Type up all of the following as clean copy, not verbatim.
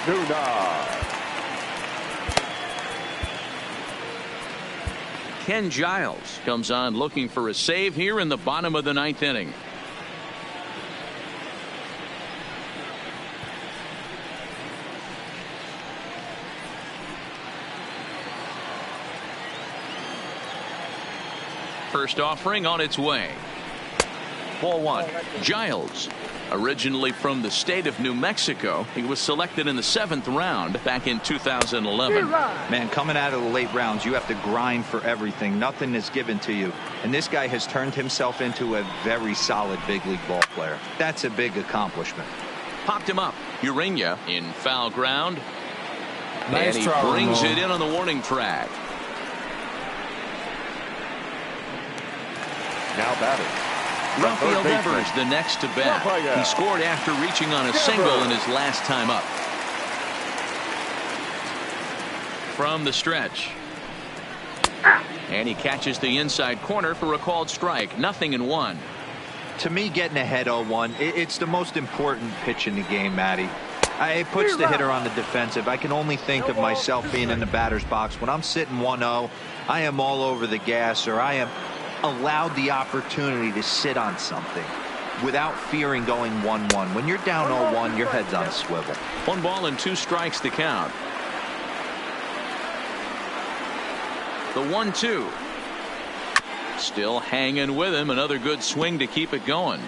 Nunez. Ken Giles comes on looking for a save here in the bottom of the ninth inning. First offering on its way. Ball one. Giles, originally from the state of New Mexico, he was selected in the 7th round back in 2011. Man, coming out of the late rounds, you have to grind for everything. Nothing is given to you. And this guy has turned himself into a very solid big league ball player. That's a big accomplishment. Popped him up. Urena in foul ground. Nice, and he brings it in on the warning track. Now batting. Rafael Devers the next to bat. He scored after reaching on a single in his last time up. From the stretch. And he catches the inside corner for a called strike. 0-1. To me, getting ahead 0-1, it's the most important pitch in the game, Matty. It puts the hitter on the defensive. I can only think of myself being in the batter's box. When I'm sitting 1-0, I am all over the gas, or I am allowed the opportunity to sit on something without fearing going 1-1. When you're down 0-1, your head's on a swivel. 1 ball and 2 strikes to count. The 1-2. Still hanging with him. Another good swing to keep it going.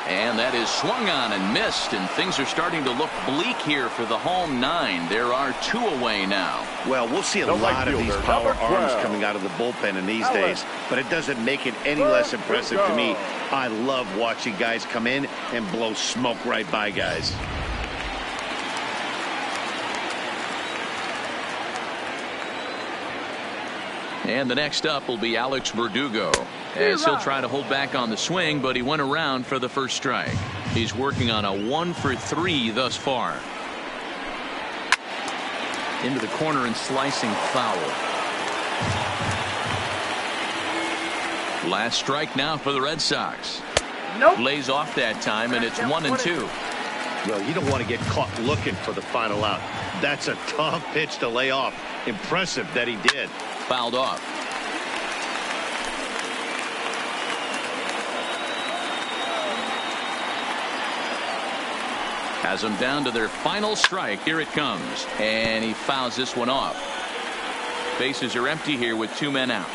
And that is swung on and missed, and things are starting to look bleak here for the home 9. There are 2 away now. Well, we'll see a lot of these power arms coming out of the bullpen in these days, but it doesn't make it any less impressive to me. I love watching guys come in and blow smoke right by guys. And the next up will be Alex Verdugo, as he'll try to hold back on the swing, but he went around for the first strike. He's working on a 1-for-3 thus far. Into the corner and slicing foul. Last strike now for the Red Sox. Lays off that time, and it's 1-2. Well, you don't want to get caught looking for the final out. That's a tough pitch to lay off. Impressive that he did. Fouled off. Has them down to their final strike. Here it comes. And he fouls this one off. Bases are empty here with 2 men out.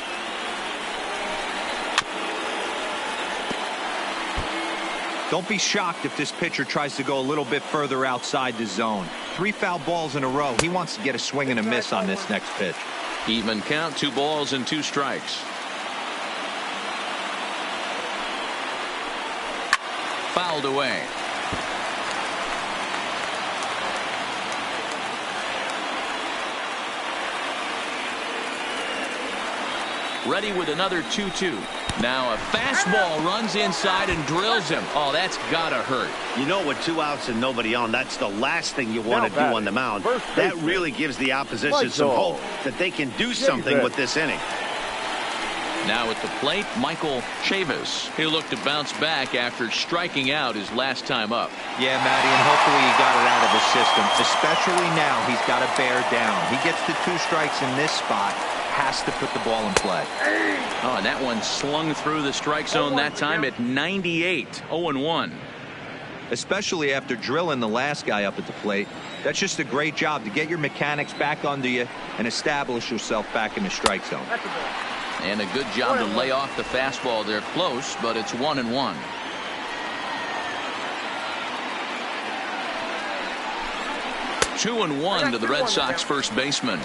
Don't be shocked if this pitcher tries to go a little bit further outside the zone. 3 foul balls in a row. He wants to get a swing and a miss on this next pitch. Even count, 2 balls and 2 strikes. Fouled away. Ready with another 2-2. Now a fastball runs inside and drills him. Oh, that's gotta hurt. You know, with 2 outs and nobody on, that's the last thing you want to do on the mound. That really gives the opposition some hope that they can do something with this inning. Now at the plate, Michael Chavis. He'll look to bounce back after striking out his last time up. Yeah, Matty, and hopefully he got it out of his system. Especially now, he's got to bear down. He gets the 2 strikes in this spot. Has to put the ball in play. Oh, and that one slung through the strike zone that time at 98. 0-1. Especially after drilling the last guy up at the plate. That's just a great job to get your mechanics back under you and establish yourself back in the strike zone. And a good job to lay off the fastball there close, but it's 1-1. Two and 1 to the Red Sox first baseman.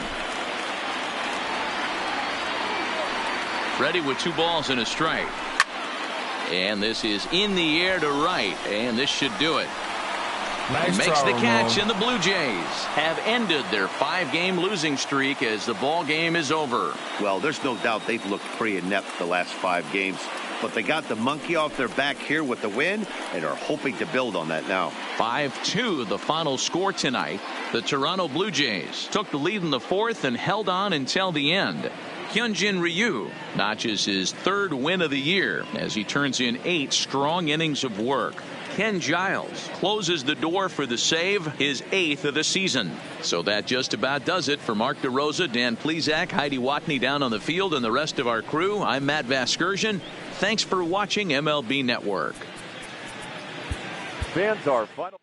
Ready with 2 balls and a strike. And this is in the air to right, and this should do it. Nice Makes the catch, Ramon. and the Blue Jays have ended their 5-game losing streak as the ball game is over. Well, there's no doubt they've looked pretty inept the last 5 games. but they got the monkey off their back here with the win and are hoping to build on that now. 5-2 the final score tonight. The Toronto Blue Jays took the lead in the fourth and held on until the end. Hyunjin Ryu notches his third win of the year as he turns in 8 strong innings of work. Ken Giles closes the door for the save, his 8th of the season. So that just about does it for Mark DeRosa, Dan Plesac, Heidi Watney down on the field, and the rest of our crew. I'm Matt Vasgersian. Thanks for watching MLB Network. Fans are final.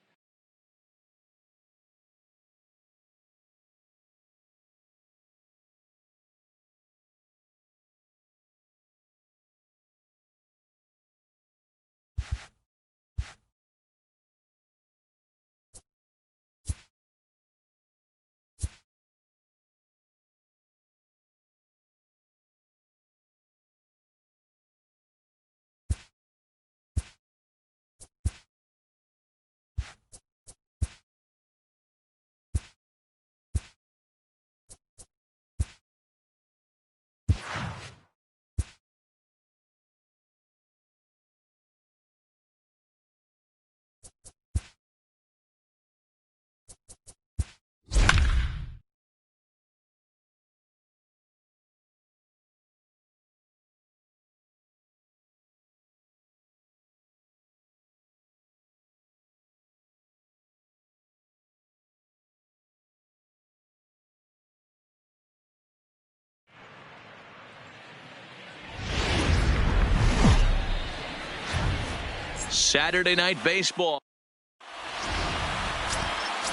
Saturday Night Baseball.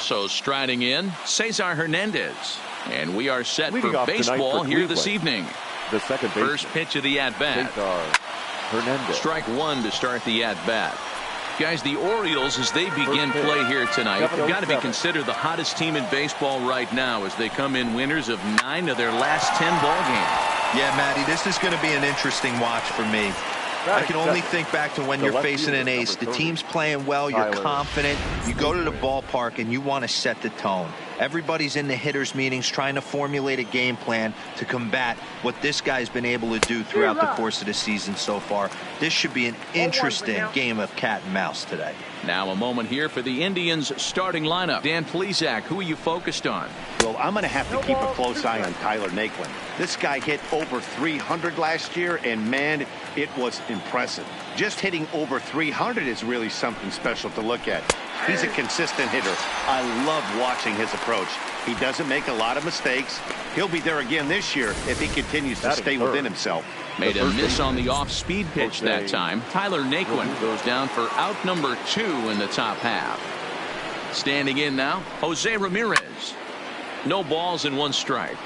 So striding in, Cesar Hernandez. And we are set Leading for baseball for here this evening. The second baseman. First pitch of the at-bat. Cesar Hernandez. Strike one to start the at-bat. Guys, the Orioles, as they begin play here tonight, have got to be considered the hottest team in baseball right now as they come in winners of 9 of their last 10 ball games. Yeah, Matty, this is going to be an interesting watch for me. I can only think back to when you're facing an ace. The team's playing well, you're confident, you go to the ballpark and you want to set the tone. Everybody's in the hitters meetings trying to formulate a game plan to combat what this guy's been able to do throughout the course of the season so far. This should be an interesting game of cat and mouse today. Now a moment here for the Indians starting lineup. Dan Plesac, who are you focused on? Well, I'm going to have to keep a close eye on Tyler Naquin. This guy hit over 300 last year, and man, it was impressive. Just hitting over 300 is really something special to look at. He's a consistent hitter. I love watching his approach. He doesn't make a lot of mistakes. He'll be there again this year if he continues to stay within himself. Made a miss on the off-speed pitch that time. Tyler Naquin goes down for out number 2 in the top half. Standing in now, Jose Ramirez. No balls and 1 strike.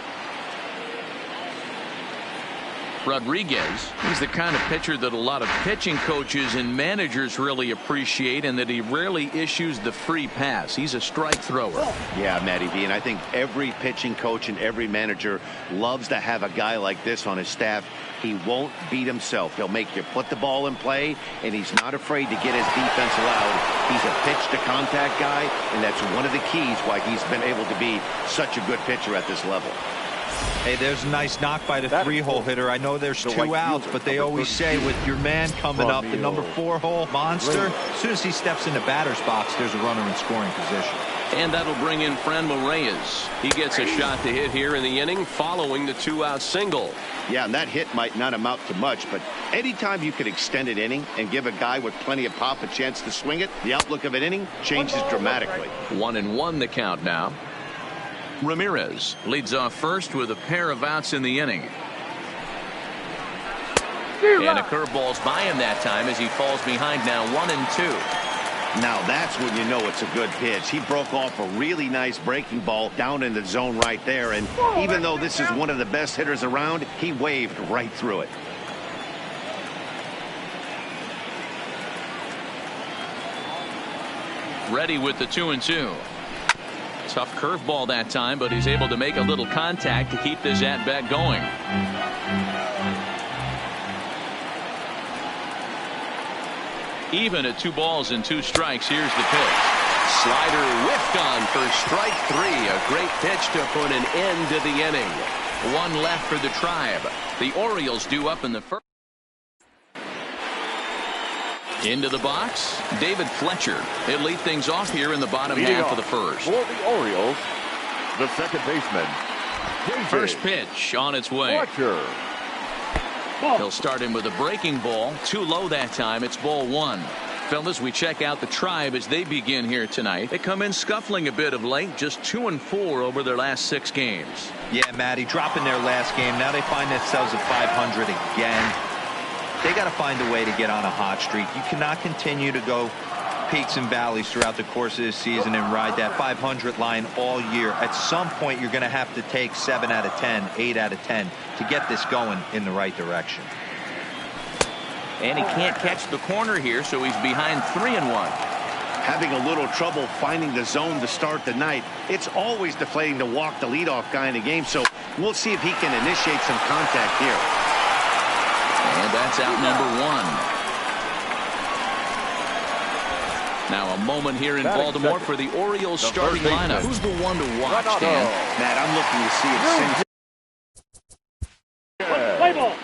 Rodriguez, he's the kind of pitcher that a lot of pitching coaches and managers really appreciate, and that he rarely issues the free pass. He's a strike thrower. Yeah, Matty V, and I think every pitching coach and every manager loves to have a guy like this on his staff. He won't beat himself. He'll make you put the ball in play, and he's not afraid to get his defense allowed. He's a pitch-to-contact guy, and that's one of the keys why he's been able to be such a good pitcher at this level. Hey, there's a nice knock by the 3-hole hitter. I know there's 2 outs, but they always say with your man coming up, the number 4-hole monster, as soon as he steps in the batter's box, there's a runner in scoring position. And that'll bring in Franmil Reyes. He gets a shot to hit here in the inning following the 2-out single. Yeah, and that hit might not amount to much, but anytime you can extend an inning and give a guy with plenty of pop a chance to swing it, the outlook of an inning changes dramatically. 1-1 the count now. Ramirez leads off first with a pair of outs in the inning. And a curveball's by him that time as he falls behind now 1-2. Now that's when you know it's a good pitch. He broke off a really nice breaking ball down in the zone right there, and even though this is one of the best hitters around, he waved right through it. Ready with the 2-2. Tough curveball that time, but he's able to make a little contact to keep this at-bat going. Even at 2 balls and 2 strikes. Here's the pitch. Slider whiffed on for strike 3. A great pitch to put an end to the inning. 1 left for the Tribe. The Orioles due up in the first. Into the box, David Fletcher. He'll lead things off here in the bottom Leading half off of the first. For the Orioles, the second baseman, David First pitch on its way. Fletcher. He'll start him with a breaking ball. Too low that time. It's ball one. Fellas, we check out the Tribe as they begin here tonight. They come in scuffling a bit of late, just 2-4 over their last 6 games. Yeah, Matty, dropping their last game. Now they find themselves at 500 again. They got to find a way to get on a hot streak. You cannot continue to go peaks and valleys throughout the course of this season and ride that 500 line all year. At some point, you're going to have to take 7 out of 10, 8 out of 10 to get this going in the right direction. And he can't catch the corner here, so he's behind 3-1. Having a little trouble finding the zone to start the night. It's always deflating to walk the leadoff guy in a game, so we'll see if he can initiate some contact here. And that's out number 1. Now a moment here in Batting Baltimore second. for the Orioles The starting first baseman. lineup. Who's the one to watch, Renato. Dan? Matt, I'm looking to see if Sims Play ball.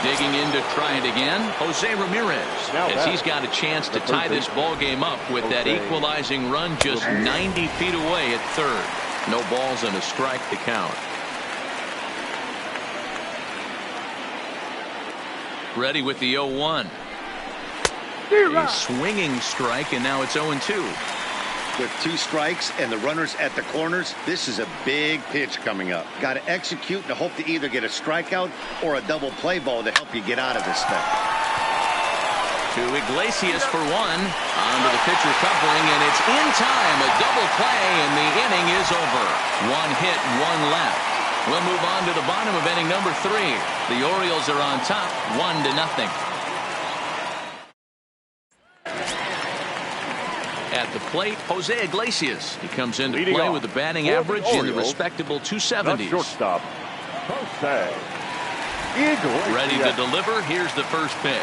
Digging in to try it again, Jose Ramirez, as he's got a chance to tie this ball game up with that equalizing run just 90 feet away at third. No balls and a strike to count. Ready with the 0-1. A swinging strike, and now it's 0-2. With 2 strikes and the runners at the corners, this is a big pitch coming up. Got to execute and hope to either get a strikeout or a double play ball to help you get out of this thing. To Iglesias for one. Onto the pitcher covering, and it's in time. A double play, and the inning is over. 1 hit, 1 left. We'll move on to the bottom of inning number 3. The Orioles are on top, 1-0. At the plate, Jose Iglesias. He comes into play with a batting average in the respectable 270s. Shortstop, Jose Iglesias. Ready to deliver. Here's the first pitch.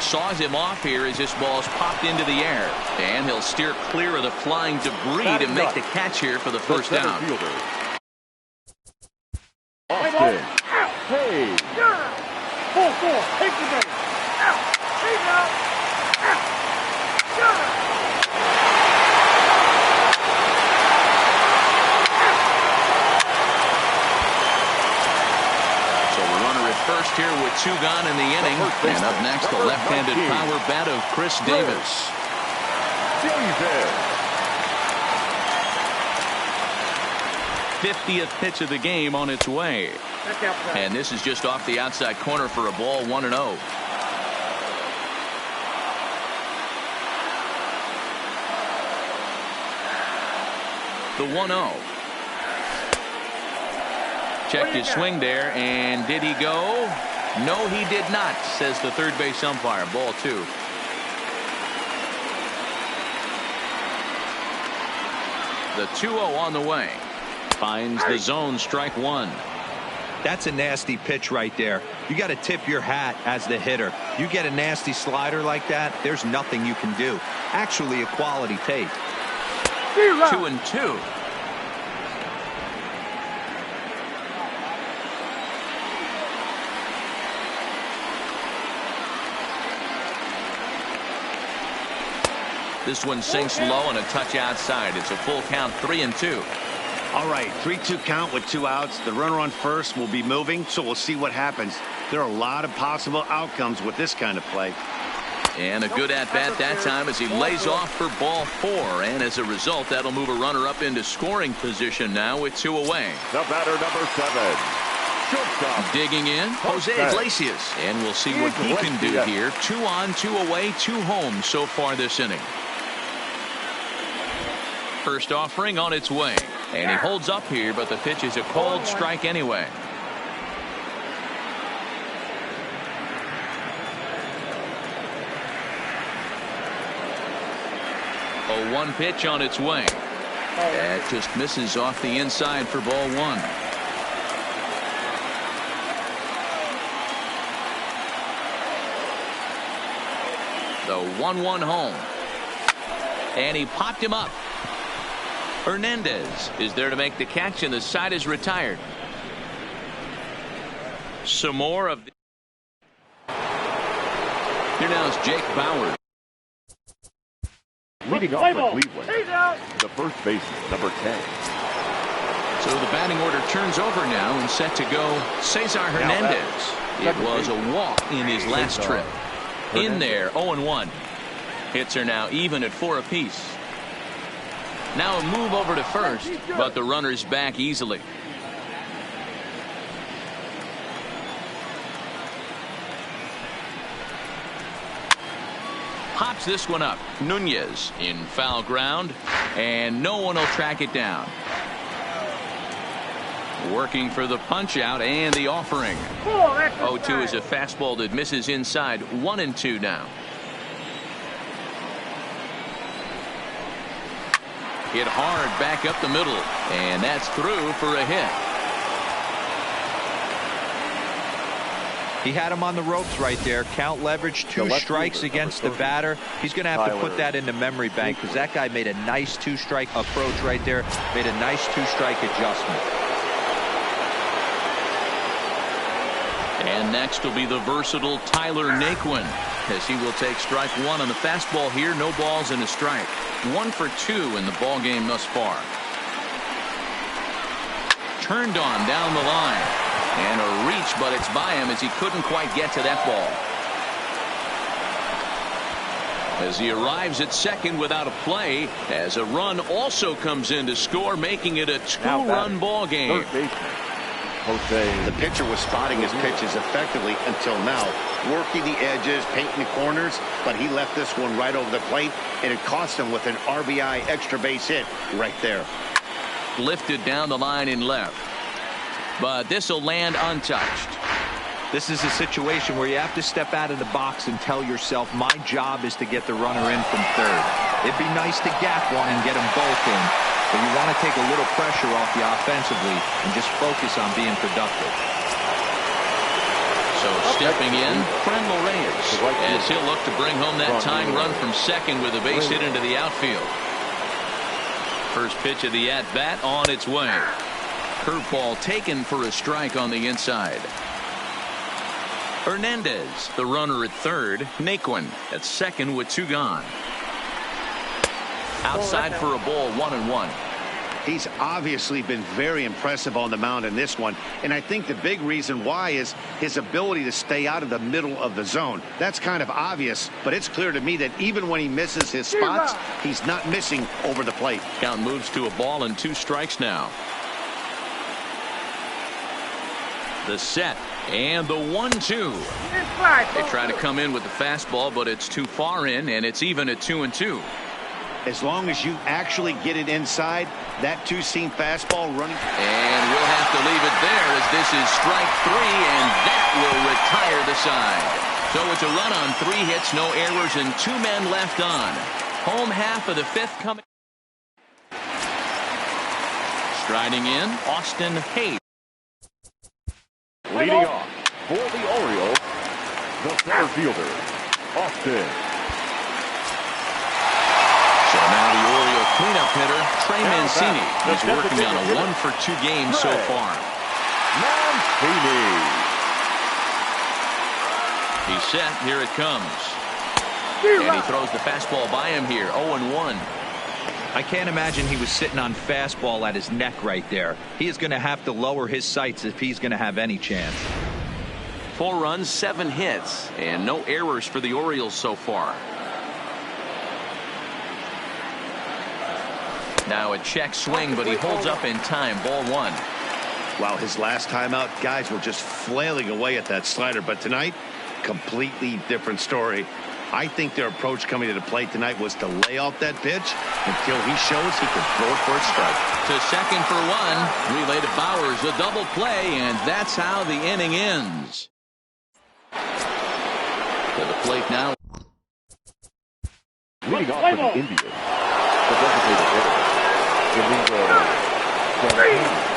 Saws him off here as this ball's popped into the air. And he'll steer clear of the flying debris to make the catch here for the first down. Austin Hayes. 4-4. Take the base. First here with 2 gone in the inning. And up next, the left-handed power bat of Chris Davis. 50th pitch of the game on its way. And this is just off the outside corner for a ball, 1-0. The 1-0. Checked his swing there, and did he go? No, he did not, says the third base umpire. Ball 2. The 2-0 on the way. Finds the zone, strike 1. That's a nasty pitch right there. You got to tip your hat as the hitter. You get a nasty slider like that, there's nothing you can do. Actually, a quality take. 2-2. This one sinks low and a touch outside. It's a full count, 3-2. All right, 3-2 count with 2 outs. The runner on first will be moving, so we'll see what happens. There are a lot of possible outcomes with this kind of play. And a good at-bat that time as he lays off for ball 4. And as a result, that'll move a runner up into scoring position now with 2 away. The batter, number 7. Shortstop. Digging in, Jose Iglesias. And we'll see what he can do here. 2 on, 2 away, 2 home so far this inning. First offering on its way. And he holds up here, but the pitch is a cold strike anyway. A 1 pitch on its way. That just misses off the inside for ball 1. The 1-1 home. And he popped him up. Hernandez is there to make the catch, and the side is retired. Some more of the... Here now is Jake Bauers. Leading off for Cleveland, the first baseman, number 10. So the batting order turns over now and set to go Cesar Hernandez. It was a walk in his last trip. In there, 0-1. Hits are now even at 4 apiece. Now a move over to first, but the runner's back easily. Pops this one up. Nunez in foul ground, and no one will track it down. Working for the punch out and the offering. 0-2 is a fastball that misses inside. 1-2 now. Hit hard back up the middle, and that's through for a hit. He had him on the ropes right there. Count leverage, 2 strikes against the batter. He's going to have to put that into memory bank because that guy made a nice 2-strike approach right there. Made a nice 2-strike adjustment. And next will be the versatile Tyler Naquin, as he will take strike 1 on the fastball here. No balls and a strike. 1 for 2 in the ball game thus far. Turned on down the line. And a reach, but it's by him as he couldn't quite get to that ball. As he arrives at second without a play, as a run also comes in to score, making it a 2-run ball game. The pitcher was spotting his pitches effectively until now, working the edges, painting the corners, but he left this one right over the plate, and it cost him with an RBI extra base hit right there. Lifted down the line in left. But this will land untouched. This is a situation where you have to step out of the box and tell yourself, my job is to get the runner in from third. It'd be nice to gap one and get them both in, but you want to take a little pressure off you offensively and just focus on being productive. So stepping in, Frenlo Reyes, as he'll look to bring home that tying run from second with a base hit into the outfield. First pitch of the at-bat on its way. Curveball taken for a strike on the inside. Hernandez, the runner at third. Naquin at second with 2 gone. Outside for a ball, 1-1. He's obviously been very impressive on the mound in this one, and I think the big reason why is his ability to stay out of the middle of the zone. That's kind of obvious, but it's clear to me that even when he misses his spots, he's not missing over the plate. Count moves to a ball and 2 strikes now. The set and the 1-2. They try to come in with the fastball, but it's too far in, and it's even at 2-2. As long as you actually get it inside, that 2-seam fastball running. And we'll have to leave it there as this is strike 3, and that will retire the side. So it's a run on 3 hits, no errors, and 2 men left on. Home half of the 5th coming. Striding in, Austin Hayes. Leading off for the Orioles, the center fielder, Austin. So now the Oriole cleanup hitter, Trey Mancini. He's working on a 1 for 2 game so far. Mancini. He's set. Here it comes. And he throws the fastball by him here. 0-1. I can't imagine he was sitting on fastball at his neck right there. He is going to have to lower his sights if he's going to have any chance. 4 runs, 7 hits, and no errors for the Orioles so far. Now a check swing, but he holds up in time. Ball 1. Wow, his last time out, guys were just flailing away at that slider, but tonight, completely different story. I think their approach coming to the plate tonight was to lay off that pitch until he shows he can throw it for a strike. To second for 1. Relay to Bowers, a double play, and that's how the inning ends. To the plate now. Leading off for the Indians, the designated hitter, Domingo Garcia.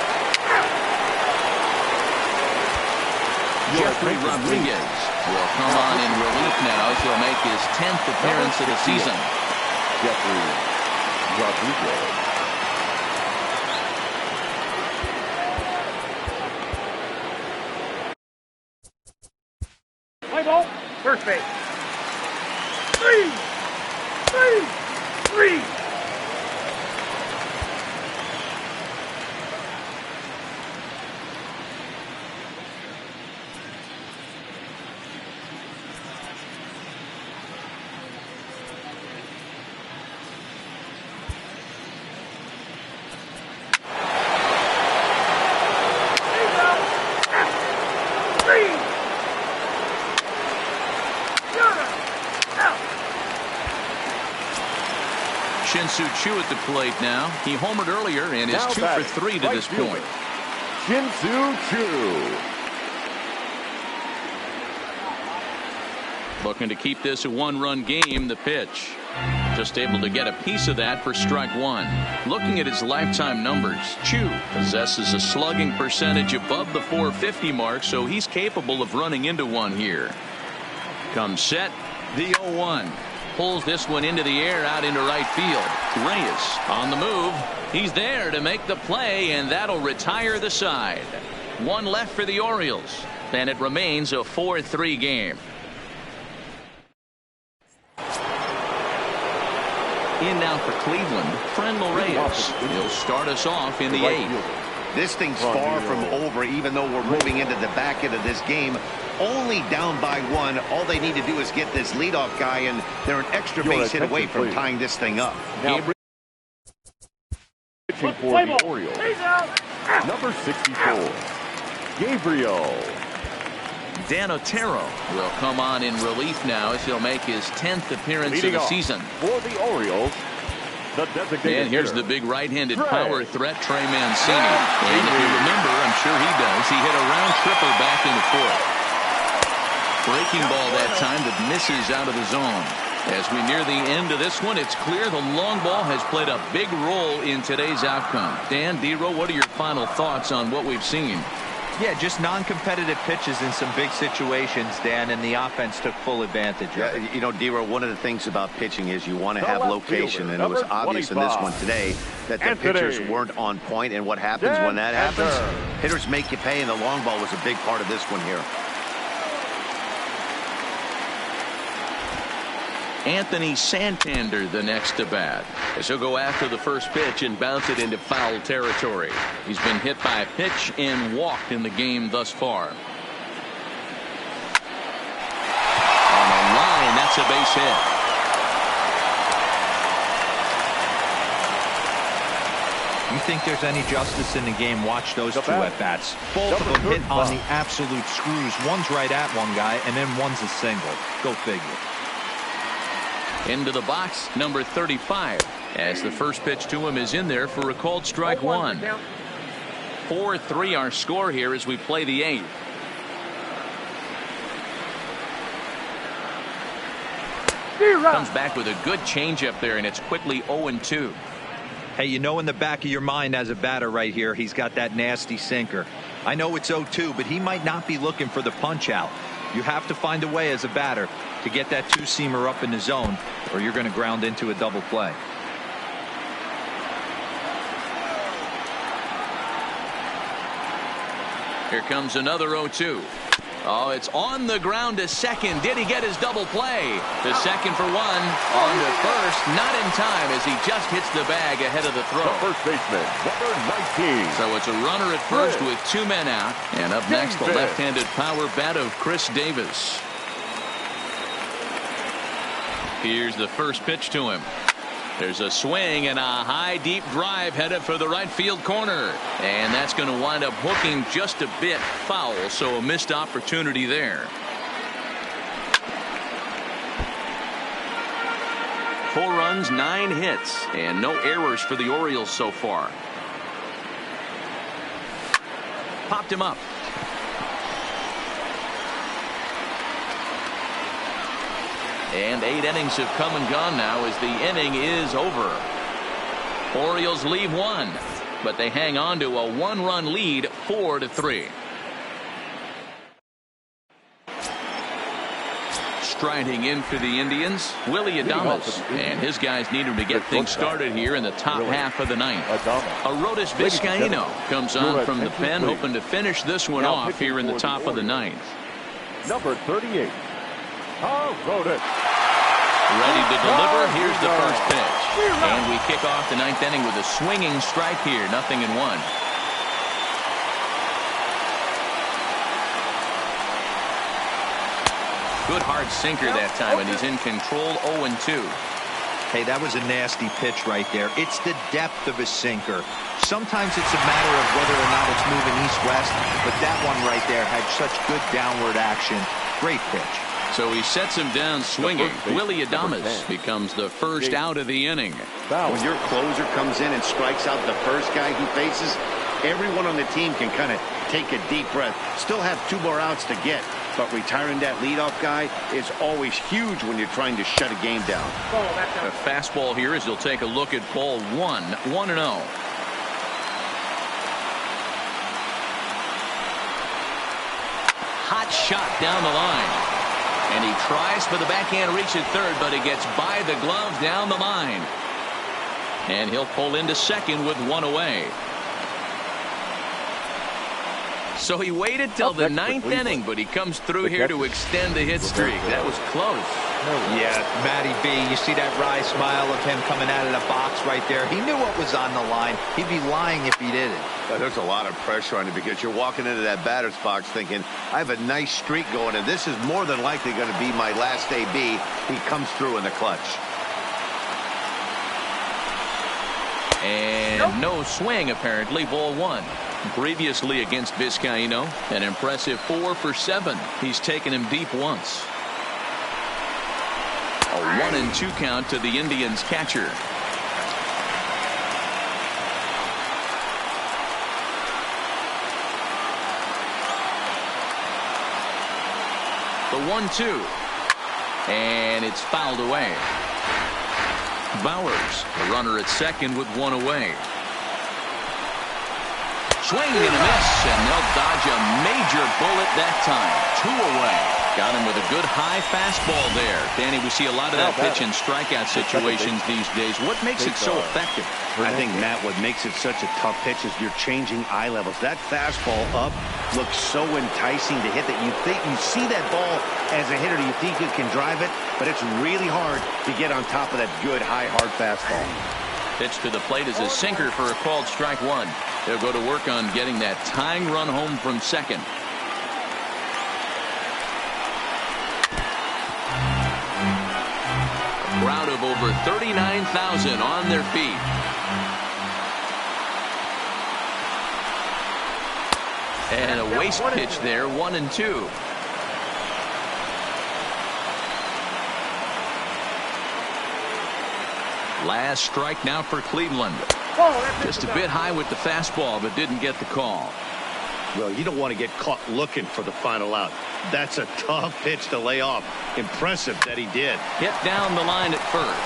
Jeffrey Rodriguez will come on in relief now as he'll make his 10th appearance of the season. Jeffrey Rodriguez. Play ball. First base. 3. Shin-Soo Choo at the plate now. He homered earlier and is Now 2 for 3 to this point. Shin-Soo Choo. Looking to keep this a 1-run game. The pitch. Just able to get a piece of that for strike one. Looking at his lifetime numbers, Choo possesses a slugging percentage above the 450 mark, so he's capable of running into one here. Comes set, the 0-1. Pulls this one into the air out into right field. Reyes on the move. He's there to make the play, and that'll retire the side. One left for the Orioles, and it remains a 4-3 game. In now for Cleveland, Franmil Reyes. He'll start us off in the 8th. This thing's far from over, even though we're moving into the back end of this game. Only down by 1. All they need to do is get this leadoff guy, and they're an extra base hit away from tying this thing up. Now, pitching for the Orioles, number 64, Gabriel. Dan Otero will come on in relief now as he'll make his 10th appearance of the season. For the Orioles, the designated and here's the big right-handed power threat, Trey Mancini. And if you remember, I'm sure he does, he hit a round tripper back in the 4th. Breaking ball that time that misses out of the zone. As we near the end of this one, it's clear the long ball has played a big role in today's outcome. Dan, D-Row, what are your final thoughts on what we've seen? Yeah, just non-competitive pitches in some big situations, Dan, and the offense took full advantage of it. You know, D-Row, one of the things about pitching is you want to have location, and it was obvious in this one today that the pitchers weren't on point, and what happens when that happens? Hitters make you pay, and the long ball was a big part of this one here. Anthony Santander the next to bat, as he'll go after the first pitch and bounce it into foul territory. He's been hit by a pitch and walked in the game thus far. On the line, that's a base hit. You think there's any justice in the game? Watch those two at-bats. Both of them hit on the absolute screws. One's right at one guy, and then one's a single. Go figure. Into the box, number 35, as the first pitch to him is in there for a called strike one. 4-3 our score here as we play the 8th. Comes back with a good changeup there, and it's quickly 0-2. Hey, you know in the back of your mind as a batter right here, he's got that nasty sinker. I know it's 0-2, but he might not be looking for the punch out. You have to find a way as a batter to get that two-seamer up in the zone, or you're going to ground into a double play. Here comes another 0-2. Oh, it's on the ground to second. Did he get his double play? To second for one. On to first. Not in time as he just hits the bag ahead of the throw. The first baseman, number 19. So it's a runner at first with 2 men out. And up next, the left-handed power bat of Chris Davis. Here's the first pitch to him. There's a swing and a high deep drive headed for the right field corner, and that's going to wind up hooking just a bit foul, so a missed opportunity there. 4 runs, 9 hits, and no errors for the Orioles so far. Popped him up. And 8 innings have come and gone now as the inning is over. Orioles leave 1, but they hang on to a 1-run lead, 4-3. Striding in for the Indians, Willy Adames, and his guys need him to get things started here in the top half of the 9th. Arodys Vizcaino comes on from the pen, hoping to finish this one off here in the top of the 9th. Number 38. Arodys. Ready to deliver. Here's the first pitch. And we kick off the 9th inning with a swinging strike here. 0-1. Good hard sinker that time, and he's in control. 0-2. Hey, that was a nasty pitch right there. It's the depth of a sinker. Sometimes it's a matter of whether or not it's moving east-west, but that one right there had such good downward action. Great pitch. So he sets him down swinging. Willy Adames becomes the first out of the inning. When your closer comes in and strikes out the first guy he faces, everyone on the team can kind of take a deep breath. Still have 2 more outs to get, but retiring that leadoff guy is always huge when you're trying to shut a game down. A fastball here as he'll take a look at ball 1, 1-0. Hot shot down the line. And he tries for the backhand reach at third, but he gets by the glove down the line. And he'll pull into second with one away. So he waited till the 9th inning, but he comes through here to extend the hit streak. That was close. Yeah, Matty B, you see that wry smile of him coming out of the box right there. He knew what was on the line. He'd be lying if he didn't. There's a lot of pressure on you because you're walking into that batter's box thinking, I have a nice streak going, and this is more than likely going to be my last AB. He comes through in the clutch. And no swing, apparently, ball 1. Previously against Vizcaino, an impressive 4 for 7. He's taken him deep once. A 1-2 count to the Indians catcher. The 1-2. And it's fouled away. Bowers, the runner at second with one away. Swing and a miss, and they'll dodge a major bullet that time. 2 away. Got him with a good high fastball there. Danny, we see a lot of that pitch in strikeout situations these days. What makes it so effective? I think, Matt, what makes it such a tough pitch is you're changing eye levels. That fastball up looks so enticing to hit that you see that ball as a hitter, you think you can drive it, but it's really hard to get on top of that good, high, hard fastball. Pitch to the plate is a sinker for a called strike 1. They'll go to work on getting that tying run home from second. A crowd of over 39,000 on their feet. And a waste pitch there, 1-2. Last strike now for Cleveland. Just a bit high with the fastball, but didn't get the call. Well, you don't want to get caught looking for the final out. That's a tough pitch to lay off. Impressive that he did. Hit down the line at first.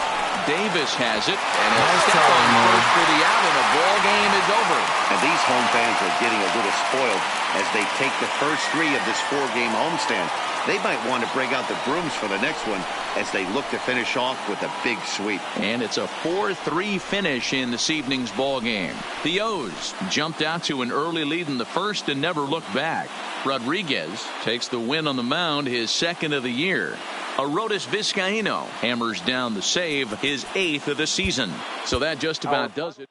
Davis has it, and he'll step on first for the out, and the ball game is over. And these home fans are getting a little spoiled as they take the first 3 of this 4-game homestand. They might want to bring out the brooms for the next one as they look to finish off with a big sweep. And it's a 4-3 finish in this evening's ball game. The O's jumped out to an early lead in the first and never looked back. Rodriguez takes the win on the mound, his 2nd of the year. Arodys Vizcaino hammers down the save, his 8th of the season. So that just about does it.